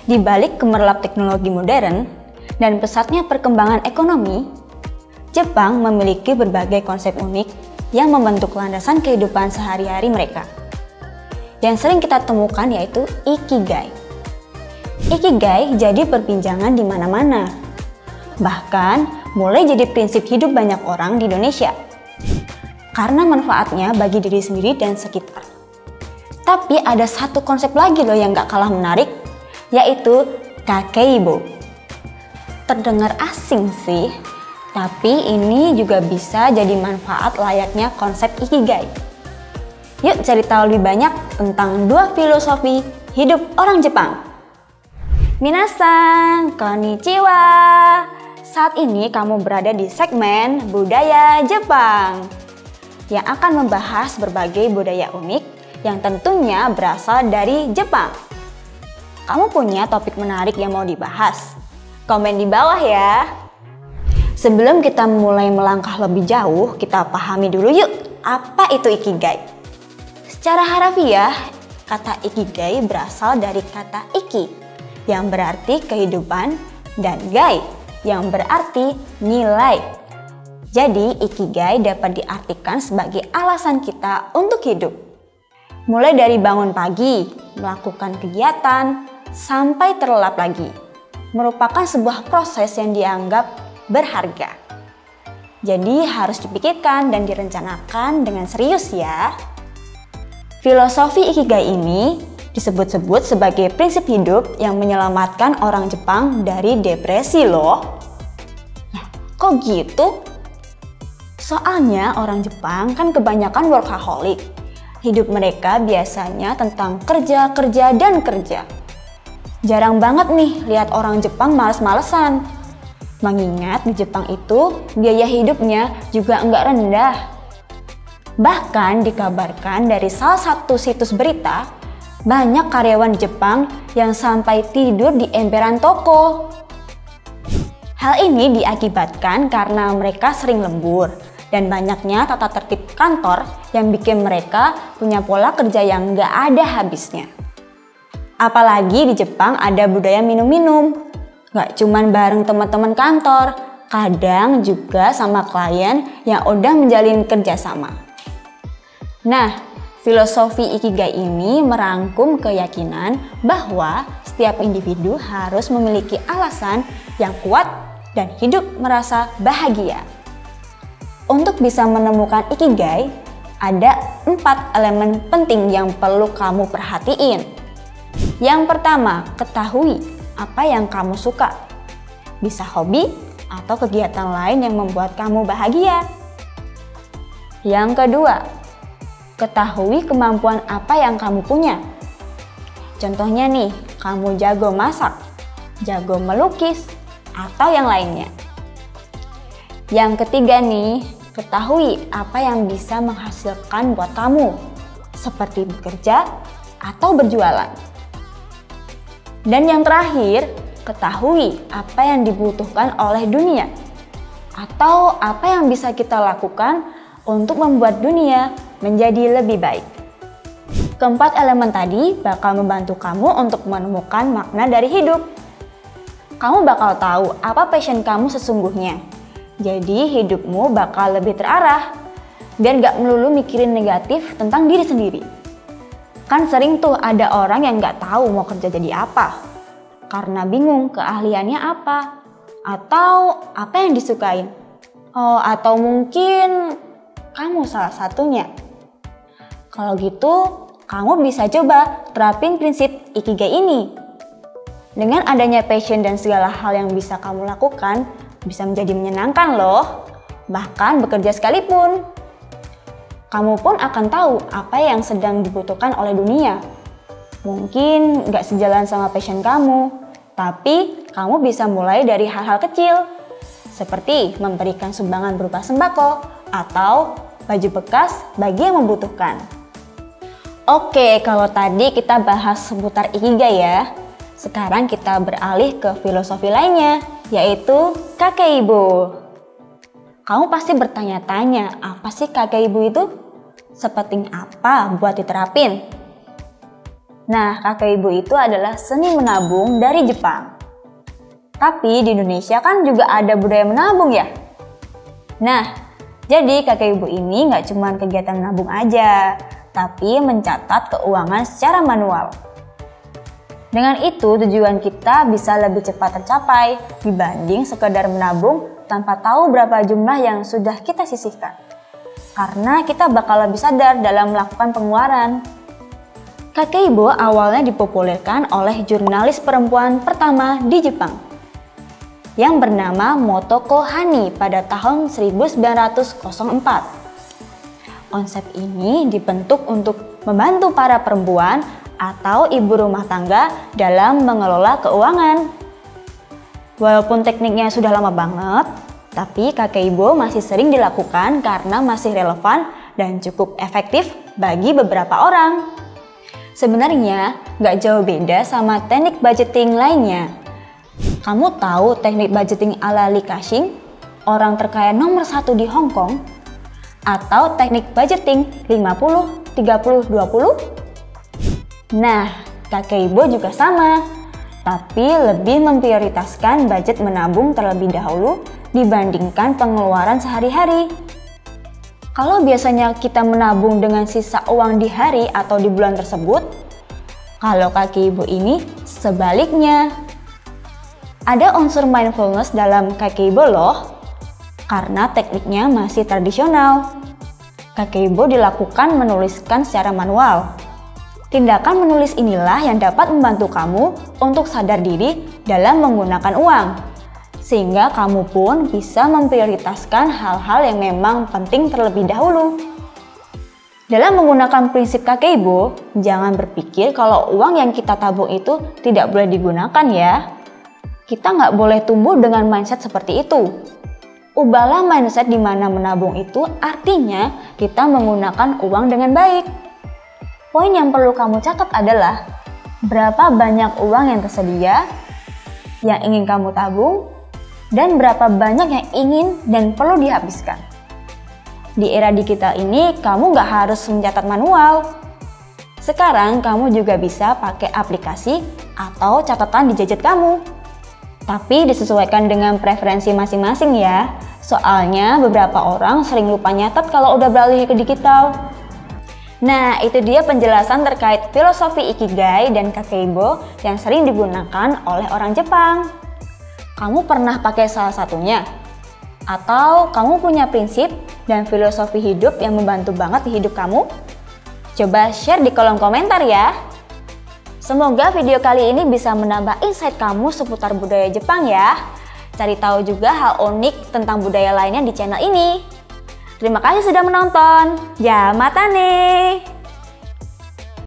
Di balik gemerlap teknologi modern dan pesatnya perkembangan ekonomi, Jepang memiliki berbagai konsep unik yang membentuk landasan kehidupan sehari-hari mereka. Yang sering kita temukan yaitu Ikigai. Ikigai jadi perbincangan di mana-mana. Bahkan mulai jadi prinsip hidup banyak orang di Indonesia. Karena manfaatnya bagi diri sendiri dan sekitar. Tapi ada satu konsep lagi loh yang gak kalah menarik, yaitu Kakeibo. Terdengar asing sih, tapi ini juga bisa jadi manfaat layaknya konsep Ikigai. Yuk cari tahu lebih banyak tentang dua filosofi hidup orang Jepang. Minasan, konnichiwa. Saat ini kamu berada di segmen Budaya Jepang yang akan membahas berbagai budaya unik yang tentunya berasal dari Jepang. Kamu punya topik menarik yang mau dibahas? Komen di bawah ya. Sebelum kita mulai melangkah lebih jauh, kita pahami dulu yuk, apa itu Ikigai? Secara harafiah, kata Ikigai berasal dari kata Iki, yang berarti kehidupan, dan Gai, yang berarti nilai. Jadi, Ikigai dapat diartikan sebagai alasan kita untuk hidup. Mulai dari bangun pagi, melakukan kegiatan, sampai terlelap lagi, merupakan sebuah proses yang dianggap berharga. Jadi harus dipikirkan dan direncanakan dengan serius ya. Filosofi Ikigai ini disebut-sebut sebagai prinsip hidup yang menyelamatkan orang Jepang dari depresi loh. Nah, kok gitu? Soalnya orang Jepang kan kebanyakan workaholic. Hidup mereka biasanya tentang kerja, kerja, dan kerja. Jarang banget nih lihat orang Jepang males-malesan. Mengingat di Jepang itu biaya hidupnya juga enggak rendah. Bahkan dikabarkan dari salah satu situs berita, banyak karyawan di Jepang yang sampai tidur di emperan toko. Hal ini diakibatkan karena mereka sering lembur dan banyaknya tata tertib kantor yang bikin mereka punya pola kerja yang enggak ada habisnya. Apalagi di Jepang ada budaya minum-minum. Gak cuman bareng teman-teman kantor, kadang juga sama klien yang udah menjalin kerjasama. Nah, filosofi Ikigai ini merangkum keyakinan bahwa setiap individu harus memiliki alasan yang kuat dan hidup merasa bahagia. Untuk bisa menemukan Ikigai, ada 4 elemen penting yang perlu kamu perhatiin. Yang pertama, ketahui apa yang kamu suka. Bisa hobi atau kegiatan lain yang membuat kamu bahagia. Yang kedua, ketahui kemampuan apa yang kamu punya. Contohnya nih, kamu jago masak, jago melukis, atau yang lainnya. Yang ketiga nih, ketahui apa yang bisa menghasilkan buat kamu, seperti bekerja atau berjualan. Dan yang terakhir, ketahui apa yang dibutuhkan oleh dunia atau apa yang bisa kita lakukan untuk membuat dunia menjadi lebih baik. Keempat elemen tadi bakal membantu kamu untuk menemukan makna dari hidup. Kamu bakal tahu apa passion kamu sesungguhnya. Jadi hidupmu bakal lebih terarah dan gak melulu mikirin negatif tentang diri sendiri. Kan sering tuh ada orang yang gak tahu mau kerja jadi apa, karena bingung keahliannya apa, atau apa yang disukain. Oh, atau mungkin kamu salah satunya. Kalau gitu, kamu bisa coba terapin prinsip Ikigai ini. Dengan adanya passion dan segala hal yang bisa kamu lakukan, bisa menjadi menyenangkan loh, bahkan bekerja sekalipun. Kamu pun akan tahu apa yang sedang dibutuhkan oleh dunia. Mungkin gak sejalan sama passion kamu, tapi kamu bisa mulai dari hal-hal kecil, seperti memberikan sumbangan berupa sembako atau baju bekas bagi yang membutuhkan. Oke, kalau tadi kita bahas seputar Ikigai ya. Sekarang kita beralih ke filosofi lainnya, yaitu Kakeibo. Kamu pasti bertanya-tanya, apa sih Kakeibo itu? Sepenting apa buat diterapin? Nah, kakeibo itu adalah seni menabung dari Jepang. Tapi di Indonesia kan juga ada budaya menabung ya? Nah, jadi kakeibo ini nggak cuma kegiatan menabung aja, tapi mencatat keuangan secara manual. Dengan itu tujuan kita bisa lebih cepat tercapai dibanding sekedar menabung tanpa tahu berapa jumlah yang sudah kita sisihkan. Karena kita bakal lebih sadar dalam melakukan pengeluaran. Kakeibo awalnya dipopulerkan oleh jurnalis perempuan pertama di Jepang yang bernama Motoko Hani pada tahun 1904. Konsep ini dibentuk untuk membantu para perempuan atau ibu rumah tangga dalam mengelola keuangan. Walaupun tekniknya sudah lama banget, tapi kakeibo masih sering dilakukan karena masih relevan dan cukup efektif bagi beberapa orang. Sebenarnya nggak jauh beda sama teknik budgeting lainnya. Kamu tahu teknik budgeting ala Li Ka-shing, orang terkaya nomor 1 di Hong Kong? Atau teknik budgeting 50-30-20? Nah, kakeibo juga sama, tapi lebih memprioritaskan budget menabung terlebih dahulu dibandingkan pengeluaran sehari-hari. Kalau biasanya kita menabung dengan sisa uang di hari atau di bulan tersebut, kalau kakeibo ini sebaliknya. Ada unsur mindfulness dalam kakeibo loh, karena tekniknya masih tradisional. Kakeibo dilakukan menuliskan secara manual. Tindakan menulis inilah yang dapat membantu kamu untuk sadar diri dalam menggunakan uang, sehingga kamu pun bisa memprioritaskan hal-hal yang memang penting terlebih dahulu. Dalam menggunakan prinsip kakeibo, jangan berpikir kalau uang yang kita tabung itu tidak boleh digunakan ya. Kita nggak boleh tumbuh dengan mindset seperti itu. Ubahlah mindset di mana menabung itu artinya kita menggunakan uang dengan baik. Poin yang perlu kamu catat adalah berapa banyak uang yang tersedia, yang ingin kamu tabung, dan berapa banyak yang ingin dan perlu dihabiskan. Di era digital ini, kamu nggak harus mencatat manual. Sekarang, kamu juga bisa pakai aplikasi atau catatan di gadget kamu. Tapi disesuaikan dengan preferensi masing-masing ya. Soalnya beberapa orang sering lupa nyatat kalau udah beralih ke digital. Nah, itu dia penjelasan terkait filosofi Ikigai dan kakeibo yang sering digunakan oleh orang Jepang. Kamu pernah pakai salah satunya? Atau kamu punya prinsip dan filosofi hidup yang membantu banget di hidup kamu? Coba share di kolom komentar ya. Semoga video kali ini bisa menambah insight kamu seputar budaya Jepang ya. Cari tahu juga hal unik tentang budaya lainnya di channel ini. Terima kasih sudah menonton. Ya, mata nih.